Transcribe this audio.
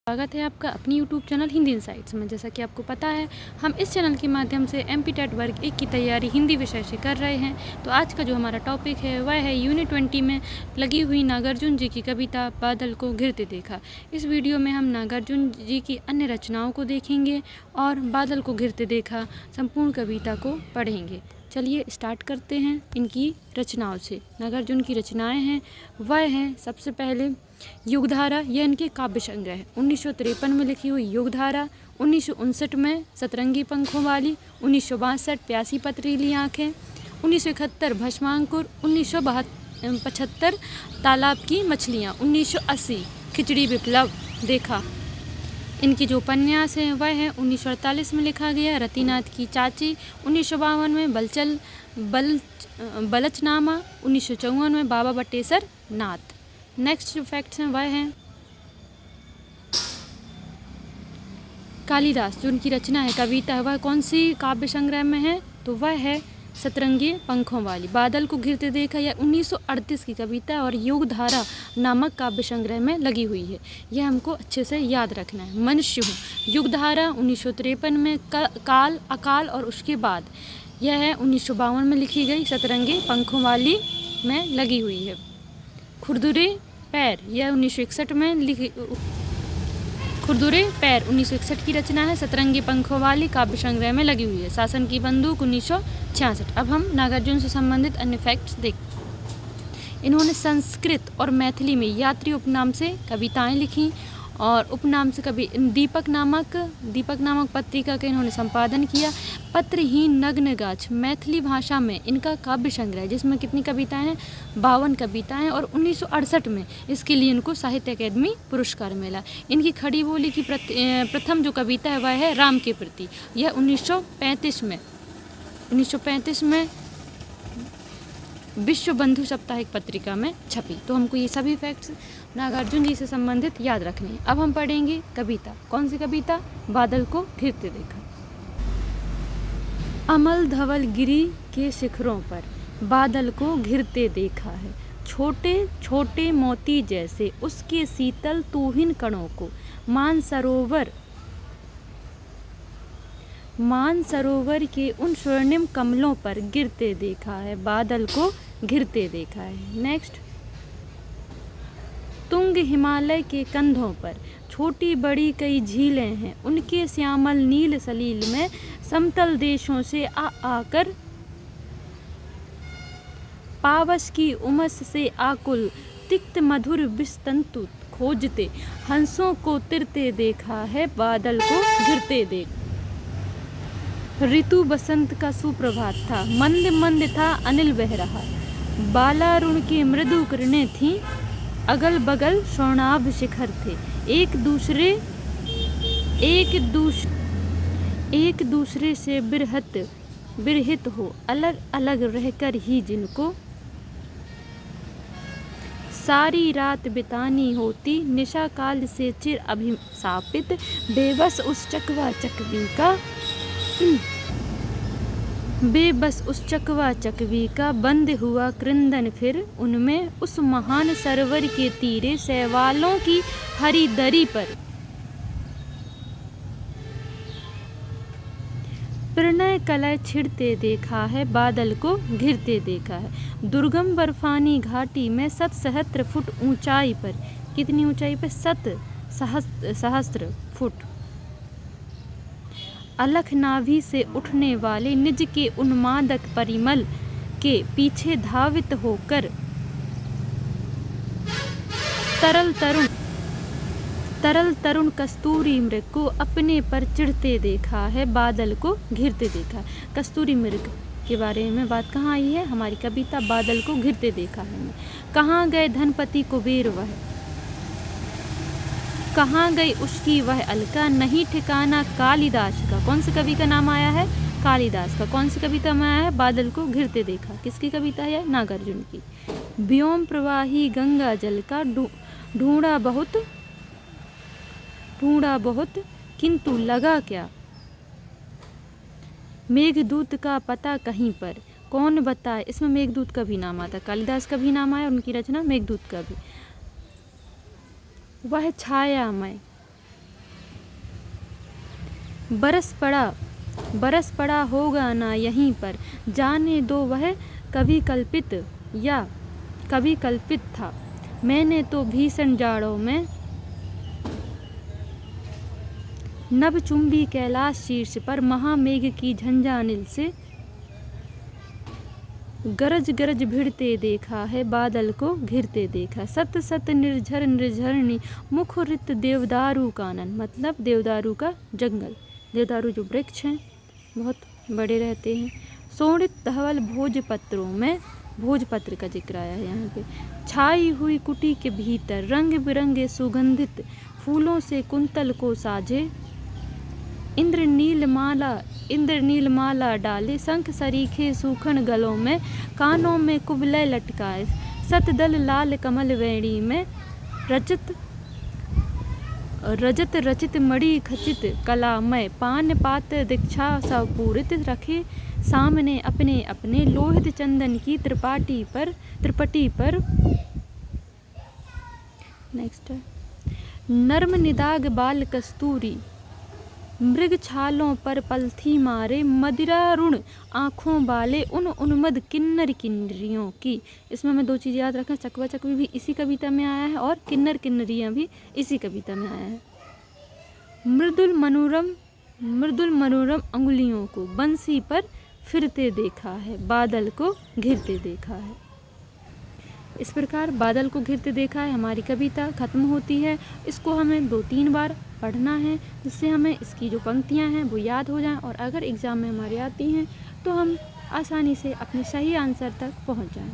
स्वागत है आपका अपनी YouTube चैनल हिंदी इनसाइट्स में। जैसा कि आपको पता है, हम इस चैनल के माध्यम से MP टेट वर्ग 1 की तैयारी हिंदी विषय से कर रहे हैं। तो आज का जो हमारा टॉपिक है वह है यूनिट 20 में लगी हुई नागार्जुन जी की कविता बादल को घिरते देखा। इस वीडियो में हम नागार्जुन जी की अन्य रचनाओं को देखेंगे और बादल को घिरते देखा संपूर्ण कविता को पढ़ेंगे। चलिए स्टार्ट करते हैं इनकी रचनाओं से। नागार्जुन की रचनाएं हैं वह हैं सबसे पहले युगधारा, यह इनके काव्य संग्रह है। 1953 में लिखी हुई युगधारा, 1959 में सतरंगी पंखों वाली, 1962 प्यासी पथरीली आँखें, 1971 भस्मांकुर, 1975 तालाब की मछलियाँ, 1980 खिचड़ी विप्लव देखा। इनकी जो उपन्यास हैं वह है 1948 में लिखा गया रतिनाथ की चाची, 1952 में बलचनामा, 1954 में बाबा बटेसर नाथ। नेक्स्ट जो फैक्ट्स हैं वह हैं कालिदास, जो उनकी रचना है कविता है वह कौन सी काव्य संग्रह में है, तो वह है सतरंगी पंखों वाली। बादल को घिरते देखा यह 1938 की कविता और युगधारा नामक काव्य संग्रह में लगी हुई है। यह हमको अच्छे से याद रखना है। मनुष्य हूँ, युगधारा 1953 में, काल अकाल और उसके बाद, यह है 1952 में लिखी गई सतरंगी पंखों वाली में लगी हुई है। खुरदुरे पैर, यह 1961 में लिखी खुरदुरे पैर 1961 की रचना है, सतरंगी पंखों वाली काव्य संग्रह में लगी हुई है। शासन की बंदूक 1966। अब हम नागार्जुन से संबंधित अन्य फैक्ट्स देखते। इन्होंने संस्कृत और मैथिली में यात्री उपनाम से कविताएं लिखी और उपनाम से कवि दीपक नामक पत्रिका का इन्होंने संपादन किया। पत्रहीन नग्न गाछ मैथिली भाषा में इनका काव्य संग्रह, जिसमें कितनी कविताएं हैं, 52 कविताएं, और 1968 में इसके लिए इनको साहित्य अकादमी पुरस्कार मिला। इनकी खड़ी बोली की प्रथम जो कविता है वह है राम के प्रति। यह 1935 में विश्व बंधु साप्ताहिक पत्रिका में छपी। तो हमको ये सभी फैक्ट्स नागार्जुन जी से संबंधित याद रखने हैं। अब हम पढ़ेंगे कविता। कौन सी कविता? बादल को घिरते देखा। अमल धवल गिरी के शिखरों पर बादल को घिरते देखा है, छोटे छोटे मोती जैसे उसके शीतल तूहिन कणों को मानसरोवर के उन स्वर्णिम कमलों पर गिरते देखा है, बादल को घिरते देखा है। नेक्स्ट, तुंग हिमालय के कंधों पर छोटी बड़ी कई झीलें हैं, उनके श्यामल नील सलील में समतल देशों से आकर पावस की उमस से आकुल तिक्त मधुर विस्तंतु खोजते हंसों को तिरते देखा है, बादल को घिरते देख। ऋतु बसंत का सुप्रभात था, मंद मंद था अनिल बह रहा, बालारुण की मृदु किरणें थीं, अगल बगल स्वर्णाभ शिखर थे, एक दूसरे से बिरहित हो अलग अलग रहकर ही जिनको सारी रात बितानी होती, निशा काल से चिर अभिशापित बेबस उस चकवा चकवी का बंद हुआ क्रंदन, फिर उनमें उस महान सरोवर के तीरे शैवालों की हरी दरी पर प्रणय कलय छिड़ते देखा है, बादल को घिरते देखा है। दुर्गम बर्फानी घाटी में 7 फुट ऊंचाई पर, कितनी ऊंचाई पर? 7 फुट अलख नाभि से उठने वाले निज के उन्मादक परिमल के पीछे धावित होकर तरल तरुण कस्तूरी मृग को अपने पर चिढ़ते देखा है, बादल को घिरते देखा। कस्तूरी मृग के बारे में बात कहाँ आई है? हमारी कविता बादल को घिरते देखा है। कहाँ गए धनपति कुबेर, वह कहाँ गई उसकी वह अलका, नहीं ठिकाना कालिदास का। कौन से कवि का नाम आया है? कालिदास का। कौन सी कविता में आया है? बादल को घिरते देखा। किसकी कविता है? नागार्जुन की। व्योम प्रवाही गंगा जल का ढूंढा बहुत किंतु लगा क्या, मेघदूत का पता कहीं पर कौन बताए। इसमें मेघदूत का भी नाम आता है, कालिदास का भी नाम आया, उनकी रचना मेघदूत का भी। वह छायामय बरस पड़ा होगा ना यहीं पर, जाने दो वह कभी कल्पित था। मैंने तो भीषण जाड़ों में नभचुंबी कैलाश शीर्ष पर महामेघ की झंझानिल से गरज गरज भिड़ते देखा है, बादल को घिरते देखा। सत सत निर्झर निर्झरणी मुखरित देवदारू कानन, मतलब देवदारू का जंगल, देवदारू जो वृक्ष हैं बहुत बड़े रहते हैं। सोणित धवल भोजपत्रों में, भोजपत्र का जिक्र आया है यहाँ पे। छाई हुई कुटी के भीतर रंग बिरंगे सुगंधित फूलों से कुंतल को साजे। इंद्र नीलमाला डाले, शंख सरीखे सूखन गलों में, कानों में कुबलय लटकाए। सतदल लाल कमल वेणी में रजत रचित मणि खचित कलामय। पान पात्र दीक्षा सपूरित रखे सामने अपने अपने, लोहित चंदन की त्रिपटी पर नेक्स्ट है नर्म निदाग बाल कस्तूरी, मृग छालों पर पलथी मारे। मदिरारुण आँखों वाले उन उन्मद किन्नर किन्नरियों की। इसमें हमें दो चीज़ याद रखें, चकवा चकवी भी इसी कविता में आया है और किन्नर किन्नरियाँ भी इसी कविता में आया है। मृदुल मनोरम अंगुलियों को बंसी पर फिरते देखा है, बादल को घिरते देखा है। इस प्रकार बादल को घिरते देखा है हमारी कविता ख़त्म होती है। इसको हमें 2-3 बार पढ़ना है जिससे हमें इसकी जो पंक्तियां हैं वो याद हो जाएं, और अगर एग्ज़ाम में हमारे आती हैं तो हम आसानी से अपने सही आंसर तक पहुंच जाएं।